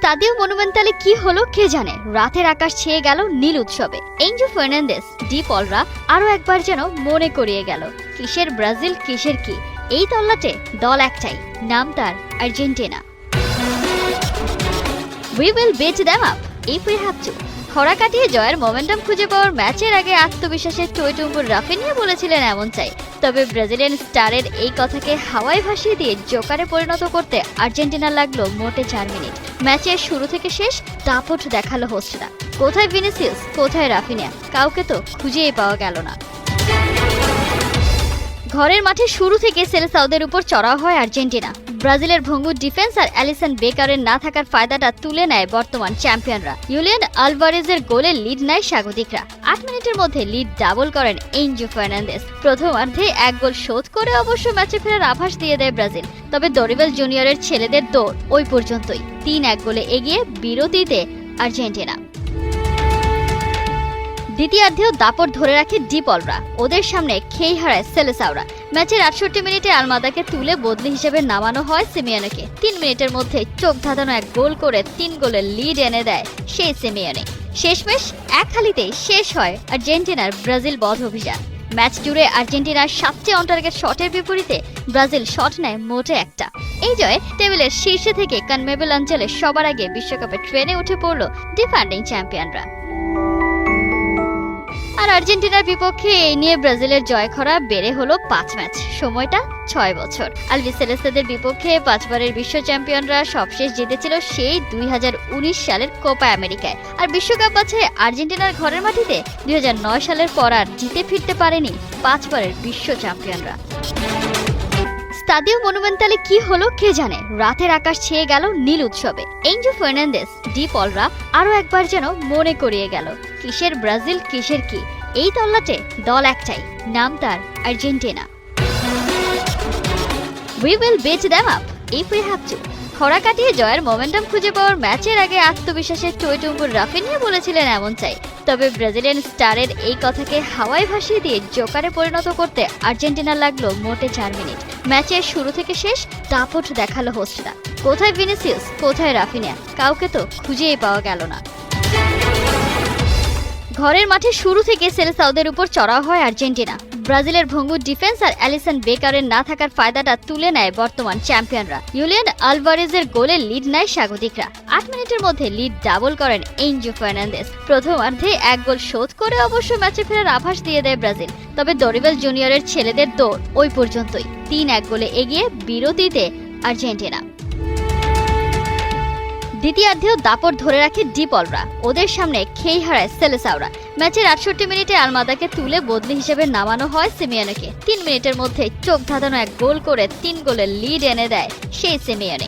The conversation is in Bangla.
স্তাদিও মনুমেন্টালে কি হলো কে জানে, রাতের আকাশ ছেয়ে গেল নীল উৎসবে। এনজো ফার্নান্দেজ, ডি পলরা আরো একবার যেন মনে করিয়ে গেল কিসের ব্রাজিল কিসের কি। এই তল্লাটে দল একটাই, নাম তার Argentina. We will beat them up if we have to। খরা কাটিয়ে জয়ের মোমেন্টাম খুঁজে পাওয়ার ম্যাচের আগে আত্মবিশ্বাসের টইটুম্বুর রাফিনিয়া বলেছিলেন এমন চাই। তবে ব্রাজিলিয়ান স্টারের এই কথাকে হাওয়ায় ভাসিয়ে দিয়ে জোকারে পরিণত করতে আর্জেন্টিনা লাগলো মোটে 4 মিনিট। ম্যাচের শুরু থেকে শেষ দাপট দেখালো হোস্টরা। কোথায় ভিনিসিয়াস, কোথায় রাফিনিয়া, কাউকে তো খুঁজেই পাওয়া গেল না। ঘরের মাঠে শুরু থেকে সেলেসাওদের উপর চড়াও হয় আর্জেন্টিনা। ব্রাজিলের ভঙ্গুর ডিফেন্স আর অ্যালিসন বেকারের না থাকার ফায়দাটা তুলে নেয় বর্তমান চ্যাম্পিয়নরা। ইউলিয়ান আলভারেজের গোলে লিড নেয় স্বাগতিকরা। 8 মিনিটের মধ্যে লিড ডাবল করেন এনজো ফার্নান্দেজ। প্রথমার্ধে 1 গোল শোধ করে অবশ্য ম্যাচে ফেরার আভাস দিয়ে দেয় ব্রাজিল। তবে দরিবেল জুনিয়রের ছেলেদের দৌড় ওই পর্যন্তই। 3-1 গোলে এগিয়ে বিরতিতে আর্জেন্টিনা। দ্বিতীয়ার্ধেও দাপট ধরে রাখে ডি পলরা। ওদের সামনে খেই হারায় সেলেসাওরা। ম্যাচের 68 মিনিটে আলমাদাকে তুলে বদলি হিসেবে নামানো হয় সিমিওনেকে। 3 মিনিটের মধ্যে চোখ ধাঁধানো 1 গোল করে 3 গোলের লিড এনে দেয় সেই সিমিওনে। শেষমেশ এক হালিতেই শেষ হয় আর্জেন্টিনার ব্রাজিল বধ অভিযান। ম্যাচ জুড়ে আর্জেন্টিনার 7টি অন টার্গেট শটের বিপরীতে ব্রাজিল শট নেয় মোটে 1টা। এই জয়ে টেবিলের শীর্ষে থেকে কনমেবল অঞ্চলে সবার আগে বিশ্বকাপের ট্রেনে উঠে পড়ল ডিফেন্ডিং চ্যাম্পিয়নরা। আর আর্জেন্টিনার বিপক্ষে এই নিয়ে ব্রাজিলের জয় খরা বেড়ে হলো 5 ম্যাচ, সময়টা 6 বছর। আলবিসেলেস্তাদের বিপক্ষে 5 বারের বিশ্ব চ্যাম্পিয়নরা সবশেষ জিতেছিল সেই 2019 সালের কোপা আমেরিকায়। আর বিশ্বকাপ আছে আর্জেন্টিনার ঘরের মাটিতে 2009 সালের পর আর জিতে ফিরতে পারেনি 5 বারের বিশ্ব চ্যাম্পিয়নরা। স্তাদিও মনুমেন্টালে কি হলো কে জানে, রাতের আকাশ ছেয়ে গেল নীল উৎসবে। এনজো ফার্নান্দেজ, ডি পলরা আরো একবার যেন মনে করিয়ে গেল কিসের ব্রাজিল কিসের কি। এই তল্লাটে দল একটাই, নাম তার Argentina. We will beat them up if we have to। খরা কাটিয়ে জয়ের মোমেন্টাম খুঁজে পাওয়ার ম্যাচের আগে আত্মবিশ্বাসের টইটুম্বুর রাফিনিয়া বলেছিলেন এমন চাই। তবে ব্রাজিলিয়ান স্টারের এই কথাকে হাওয়ায় ভাসিয়ে দিয়ে জোকারে পরিণত করতে আর্জেন্টিনা লাগলো মোটে 4 মিনিট। ম্যাচের শুরু থেকে শেষ দাপট দেখালো হোস্টরা। কোথায় ভিনিসিয়াস, কোথায় রাফিনিয়া, কাউকে তো খুঁজেই পাওয়া গেল না। ঘরের মাঠে শুরু থেকে সেলেসাওদের উপর চড়াও হয় আর্জেন্টিনা। ব্রাজিলের ভঙ্গুর ডিফেন্স আর অ্যালিসন বেকারের না থাকার ফায়দাটা তুলে নেয় বর্তমান চ্যাম্পিয়নরা। ইউলিয়ান আলভারেজের গোলে লিড নেয় স্বাগতিকরা। 8 মিনিটের মধ্যে লিড ডাবল করেন এনজো ফার্নান্দেজ। প্রথমার্ধে 1 গোল শোধ করে অবশ্য ম্যাচে ফেরার আভাস দিয়ে দেয় ব্রাজিল। তবে দরিবেল জুনিয়রের ছেলেদের দৌড় ওই পর্যন্তই। 3-1 গোলে এগিয়ে বিরতিতে আর্জেন্টিনা। দ্বিতীয়ার্ধেও দাপট ধরে রাখে ডি পলরা। ওদের সামনে খেই হারায় সেলেসাওরা। ম্যাচের 68 মিনিটে আলমাদাকে তুলে বদলি হিসেবে নামানো হয় সিমিওনেকে। 3 মিনিটের মধ্যে চোখ ধাঁধানো 1 গোল করে 3 গোলের লিড এনে দেয় সেই সিমিওনে।